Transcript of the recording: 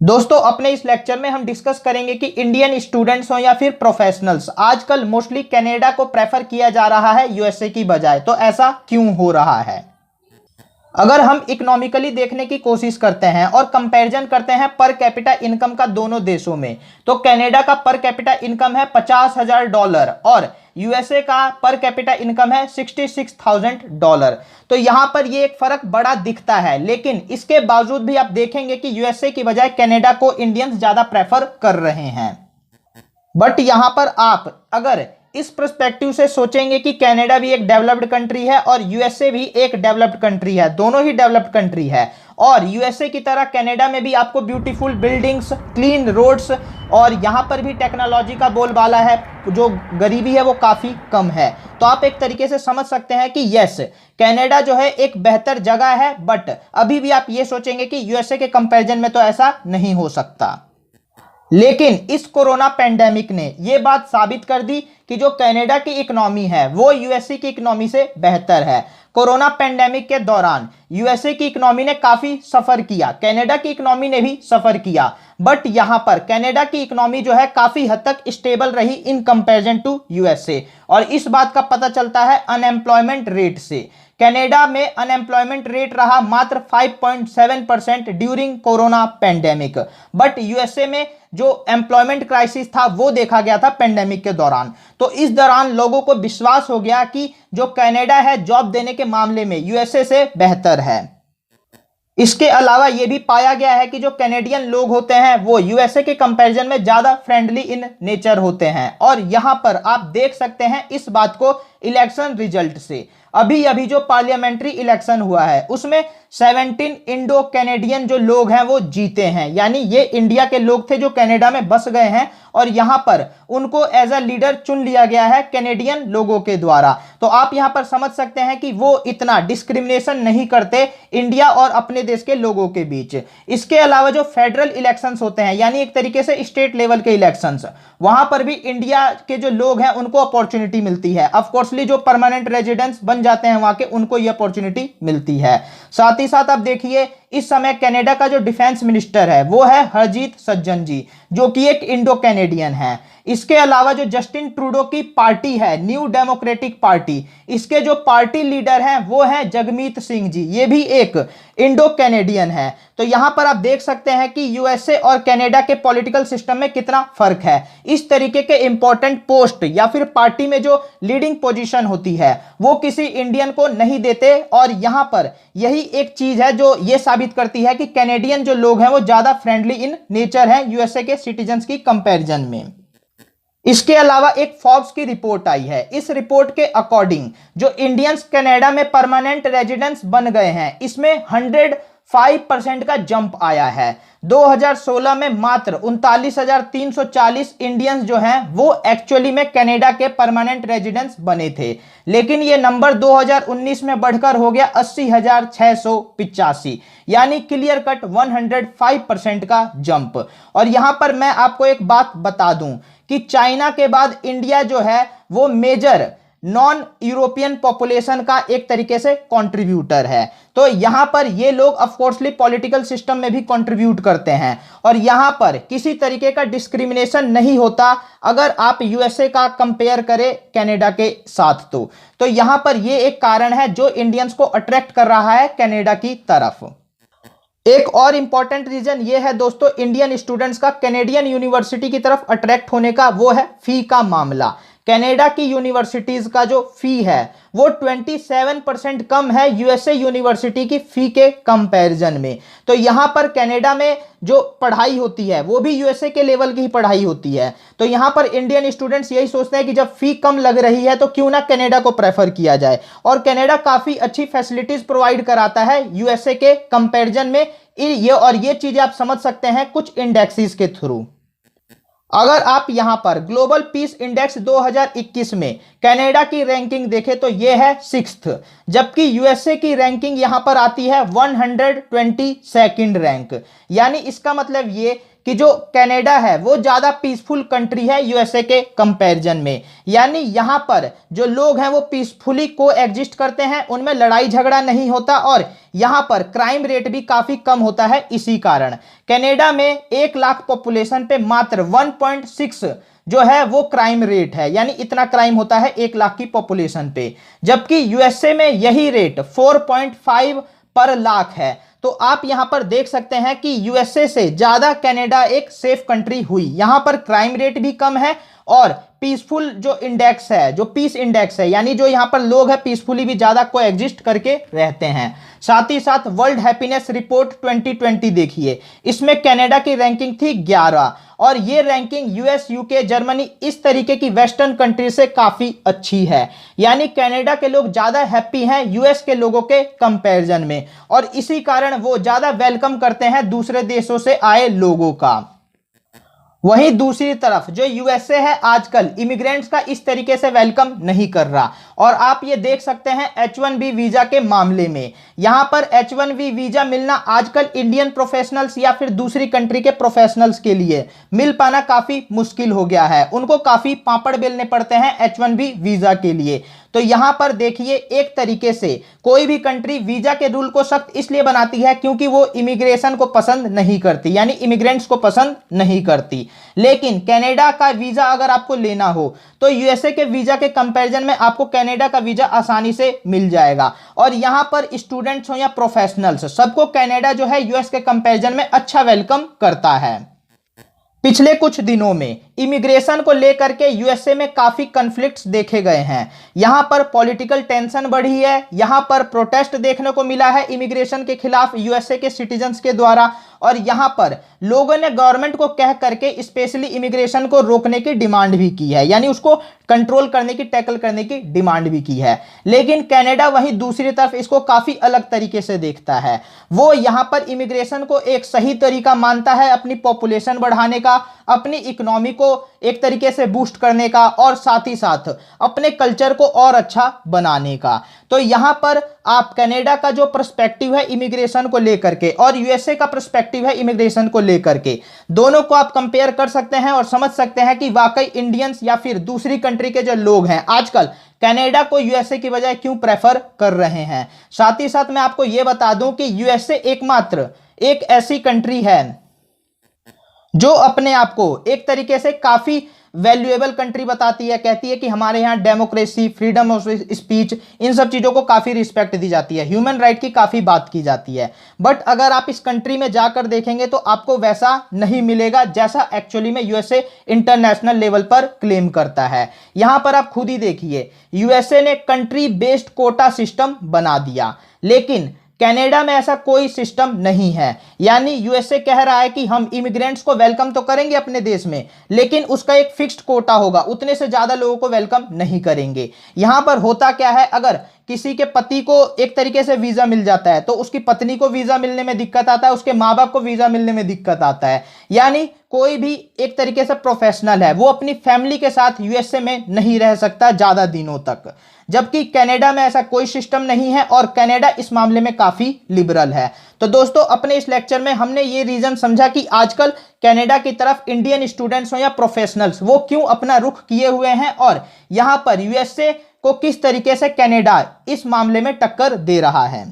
दोस्तों अपने इस लेक्चर में हम डिस्कस करेंगे कि इंडियन स्टूडेंट्स हो या फिर प्रोफेशनल्स आजकल मोस्टली कनाडा को प्रेफर किया जा रहा है यूएसए की बजाय। तो ऐसा क्यों हो रहा है? अगर हम इकोनॉमिकली देखने की कोशिश करते हैं और कंपैरिजन करते हैं पर कैपिटा इनकम का दोनों देशों में, तो कनाडा का पर कैपिटा इनकम है $50,000 और यूएसए का पर कैपिटा इनकम है $66,000। तो यहां पर ये एक फर्क बड़ा दिखता है, लेकिन इसके बावजूद भी आप देखेंगे कि यूएसए की बजाय कनाडा को इंडियंस ज्यादा प्रेफर कर रहे हैं। बट यहां पर आप अगर इस पर्सपेक्टिव से सोचेंगे कि कनाडा भी एक डेवलप्ड कंट्री है और यूएसए भी एक डेवलप्ड कंट्री है, दोनों ही डेवलप्ड कंट्री है, और यूएसए की तरह कनाडा में भी आपको ब्यूटीफुल बिल्डिंग्स, क्लीन रोड्स और यहां पर भी टेक्नोलॉजी का बोलबाला है, जो गरीबी है वो काफी कम है। तो आप एक तरीके से समझ सकते हैं कि यस, कनाडा जो है एक बेहतर जगह है, बट अभी भी आप ये सोचेंगे कि यूएसए के कंपैरिजन में तो ऐसा नहीं हो सकता। लेकिन इस कोरोना पेंडेमिक ने यह बात साबित कर दी कि जो कनाडा की इकोनॉमी है वो यूएसए की इकोनॉमी से बेहतर है। कोरोना पेंडेमिक के दौरान यूएसए की इकोनॉमी ने काफी सफर किया, कनाडा की इकोनॉमी ने भी सफर किया, बट यहां पर कनाडा की इकोनॉमी जो है काफी हद तक स्टेबल रही इन कंपैरिजन टू यूएसए। और इस बात का पता चलता है अनएम्प्लॉयमेंट रेट से। कनाडा में अनएम्प्लॉयमेंट रेट रहा मात्र 5.7% during corona pandemic, but USA में जो एम्प्लॉयमेंट क्राइसिस था वो देखा गया था पेंडेमिक के दौरान। तो इस दौरान लोगों को विश्वास हो गया कि जो कनाडा है जॉब देने के मामले में यूएसए से बेहतर है। इसके अलावा यह भी पाया गया है कि जो कैनेडियन लोग होते हैं वो यूएसए के कंपैरिजन में ज्यादा फ्रेंडली इन नेचर होते हैं। और यहां पर आप देख सकते हैं इस बात को इलेक्शन रिजल्ट से। अभी अभी जो पार्लियामेंट्री इलेक्शन हुआ है उसमें 17 इंडो कैनेडियन जो लोग हैं वो जीते हैं, यानी ये इंडिया के लोग थे जो कनाडा में बस गए हैं और यहां पर उनको एज अ लीडर चुन लिया गया है कैनेडियन लोगों के द्वारा। तो आप यहां पर समझ सकते हैं कि वो इतना डिस्क्रिमिनेशन नहीं करते इंडिया और अपने देश के लोगों के बीच। इसके अलावा जो फेडरल इलेक्शंस होते हैं, यानी एक तरीके से स्टेट लेवल के इलेक्शंस, वहां पर भी इंडिया के जो लोग हैं उनको अपॉर्चुनिटी मिलती है। ऑफकोर्सली जो परमानेंट रेजिडेंट्स बन जाते हैं वहां के, उनको ये अपॉर्चुनिटी मिलती है। साथ ही साथ आप देखिए इस समय कनाडा का जो डिफेंस मिनिस्टर है वो है हरजीत सज्जन जी, जो कि एक इंडो कैनेडियन है। इसके अलावा जो जस्टिन ट्रूडो की पार्टी है न्यू डेमोक्रेटिक पार्टी, इसके जो पार्टी लीडर हैं वो हैं जगमीत सिंह जी, ये भी एक इंडो कैनेडियन है। तो यहां पर आप देख सकते हैं कि यूएसए और कनाडा के पॉलिटिकल सिस्टम में कितना फर्क है। इस तरीके के इंपॉर्टेंट पोस्ट या फिर पार्टी में जो लीडिंग पोजीशन होती है वो किसी इंडियन को नहीं देते। और यहां पर यही एक चीज है जो ये साबित करती है कि कैनेडियन जो लोग हैं वो ज्यादा फ्रेंडली इन नेचर हैं यूएसए के सिटीजन्स की कंपैरिजन में। इसके अलावा एक फोर्ब्स की रिपोर्ट आई है। इस रिपोर्ट के अकॉर्डिंग जो इंडियंस कनाडा में परमानेंट रेजिडेंट्स बन गए हैं इसमें 105% का जंप आया है। 2016 में मात्र 39,340 इंडियनस जो हैं वो एक्चुअली में कनाडा के परमानेंट रेजिडेंट्स बने थे, लेकिन ये नंबर 2019 में बढ़कर हो गया 80,685, यानी क्लियर कट 105% का जंप। और यहां पर मैं आपको एक बात बता दूं कि चाइना के बाद इंडिया जो है वो मेजर नॉन यूरोपियन पॉपुलेशन का एक तरीके से कंट्रीब्यूटर है। तो यहां पर ये लोग ऑफकोर्सली पॉलिटिकल सिस्टम में भी कंट्रीब्यूट करते हैं और यहां पर किसी तरीके का डिस्क्रिमिनेशन नहीं होता अगर आप यूएसए का कंपेयर करें कनाडा के साथ। तो यहां पर ये एक कारण है जो इंडियंस को अट्रैक्ट कर रहा है कनाडा की तरफ। एक और इंपॉर्टेंट रीजन ये है दोस्तों इंडियन स्टूडेंट्स का कैनेडियन यूनिवर्सिटी की तरफ अट्रैक्ट होने का, वो है फी का मामला। कनाडा की यूनिवर्सिटीज का जो फी है वो 27% कम है यूएसए यूनिवर्सिटी की फी के कंपैरिजन में। तो यहां पर कनाडा में जो पढ़ाई होती है वो भी यूएसए के लेवल की ही पढ़ाई होती है। तो यहां पर इंडियन स्टूडेंट्स यही सोचते हैं कि जब फी कम लग रही है तो क्यों ना कनाडा को प्रेफर किया जाए। और कनाडा काफी अच्छी फैसिलिटीज प्रोवाइड कराता है यूएसए के कंपैरिजन में। ये चीजें आप समझ सकते हैं कुछ इंडेक्सेस के थ्रू। अगर आप यहां पर ग्लोबल पीस इंडेक्स 2021 में कनाडा की रैंकिंग देखें तो यह है 6th, जबकि यूएसए की रैंकिंग यहां पर आती है 122nd रैंक। यानी इसका मतलब ये कि जो कनाडा है वो ज़्यादा पीसफुल कंट्री है यूएसए के कंपैरिजन में। यानी यहाँ पर जो लोग हैं वो पीसफुली को एग्जिस्ट करते हैं, उनमें लड़ाई झगड़ा नहीं होता और यहाँ पर क्राइम रेट भी काफ़ी कम होता है। इसी कारण कनाडा में 1 लाख पॉपुलेशन पे मात्र 1.6 जो है वो क्राइम रेट है, यानी इतना क्राइम होता है 1 लाख की पॉपुलेशन पे, जबकि यूएसए में यही रेट 4.5 पर लाख है। तो आप यहां पर देख सकते हैं कि यूएसए से ज्यादा कनाडा एक सेफ कंट्री हुई। यहां पर क्राइम रेट भी कम है और पीसफुल जो इंडेक्स है, जो पीस इंडेक्स है, यानी जो यहां पर लोग हैं पीसफुली भी ज्यादा को एग्जिस्ट करके रहते हैं। साथ ही साथ वर्ल्ड हैप्पीनेस रिपोर्ट 2020 देखिए, इसमें कनाडा की रैंकिंग थी 11 और ये रैंकिंग यूएस, यूके, जर्मनी इस तरीके की वेस्टर्न कंट्री से काफी अच्छी है। यानी कनाडा के लोग ज्यादा हैप्पी हैं यूएस के लोगों के कंपैरिजन में और इसी कारण वो ज्यादा वेलकम करते हैं दूसरे देशों से आए लोगों का। वहीं दूसरी तरफ जो यूएसए है आजकल इमिग्रेंट्स का इस तरीके से वेलकम नहीं कर रहा और आप ये देख सकते हैं H1B वीजा के मामले में। यहां पर H1B वीजा मिलना आजकल इंडियन प्रोफेशनल्स या फिर दूसरी कंट्री के प्रोफेशनल्स के लिए मिल पाना काफी मुश्किल हो गया है, उनको काफी पापड़ बेलने पड़ते हैं H1B वीजा के लिए। तो यहां पर देखिए एक तरीके से कोई भी कंट्री वीजा के रूल को सख्त इसलिए बनाती है क्योंकि वो इमिग्रेशन को पसंद नहीं करती, यानी इमिग्रेंट्स को पसंद नहीं करती। लेकिन कनाडा का वीजा अगर आपको लेना हो तो यूएसए के वीजा के कंपैरिजन में आपको कनाडा का वीजा आसानी से मिल जाएगा और यहां पर स्टूडेंट्स हो या प्रोफेशनल्स, सबको कनाडा जो है यूएस के कंपैरिजन में अच्छा वेलकम करता है। पिछले कुछ दिनों में इमिग्रेशन को लेकर के यूएसए में काफी कॉन्फ्लिक्ट्स देखे गए हैं। यहां पर पॉलिटिकल टेंशन बढ़ी है, यहां पर प्रोटेस्ट देखने को मिला है इमिग्रेशन के खिलाफ यूएसए के सिटीजन्स के द्वारा और यहां पर लोगों ने गवर्नमेंट को कह करके स्पेशली इमिग्रेशन को रोकने की डिमांड भी की है, यानी उसको कंट्रोल करने की, टैकल करने की डिमांड भी की है। लेकिन कनाडा वहीं दूसरी तरफ इसको काफी अलग तरीके से देखता है। वो यहां पर इमिग्रेशन को एक सही तरीका मानता है अपनी पॉपुलेशन बढ़ाने का, अपनी इकोनॉमी को एक तरीके से बूस्ट करने का और साथ ही साथ अपने कल्चर को और अच्छा बनाने का। तो यहां पर आप कनाडा का जो पर्सपेक्टिव है इमिग्रेशन को लेकर के और यूएसए का पर्सपेक्टिव है इमिग्रेशन को लेकर के, दोनों को आप कंपेयर कर सकते हैं और समझ सकते हैं कि वाकई इंडियंस या फिर दूसरी कंट्री के जो लोग हैं आजकल कनाडा को यूएसए की बजाय क्यों प्रेफर कर रहे हैं। साथ ही साथ मैं आपको यह बता दूं कि यूएसए एकमात्र एक ऐसी कंट्री है जो अपने आप को एक तरीके से काफी वैल्यूएबल कंट्री बताती है, कहती है कि हमारे यहाँ डेमोक्रेसी, फ्रीडम ऑफ स्पीच, इन सब चीज़ों को काफ़ी रिस्पेक्ट दी जाती है, ह्यूमन राइट की काफ़ी बात की जाती है। बट अगर आप इस कंट्री में जाकर देखेंगे तो आपको वैसा नहीं मिलेगा जैसा एक्चुअली में यूएसए इंटरनेशनल लेवल पर क्लेम करता है। यहाँ पर आप खुद ही देखिए, यूएसए ने कंट्री बेस्ड कोटा सिस्टम बना दिया, लेकिन कनाडा में ऐसा कोई सिस्टम नहीं है। यानी यूएसए कह रहा है कि हम इमिग्रेंट्स को वेलकम तो करेंगे अपने देश में, लेकिन उसका एक फिक्स्ड कोटा होगा, उतने से ज्यादा लोगों को वेलकम नहीं करेंगे। यहां पर होता क्या है, अगर किसी के पति को एक तरीके से वीजा मिल जाता है तो उसकी पत्नी को वीजा मिलने में दिक्कत आता है, उसके माँ बाप को वीजा मिलने में दिक्कत आता है। यानी कोई भी एक तरीके से प्रोफेशनल है वो अपनी फैमिली के साथ यूएसए में नहीं रह सकता ज्यादा दिनों तक, जबकि कनाडा में ऐसा कोई सिस्टम नहीं है और कनाडा इस मामले में काफी लिबरल है। तो दोस्तों अपने इस लेक्चर में हमने ये रीजन समझा कि आजकल कनाडा की तरफ इंडियन स्टूडेंट्स हो या प्रोफेशनल्स वो क्यों अपना रुख किए हुए हैं और यहां पर यूएसए को किस तरीके से कनाडा इस मामले में टक्कर दे रहा है।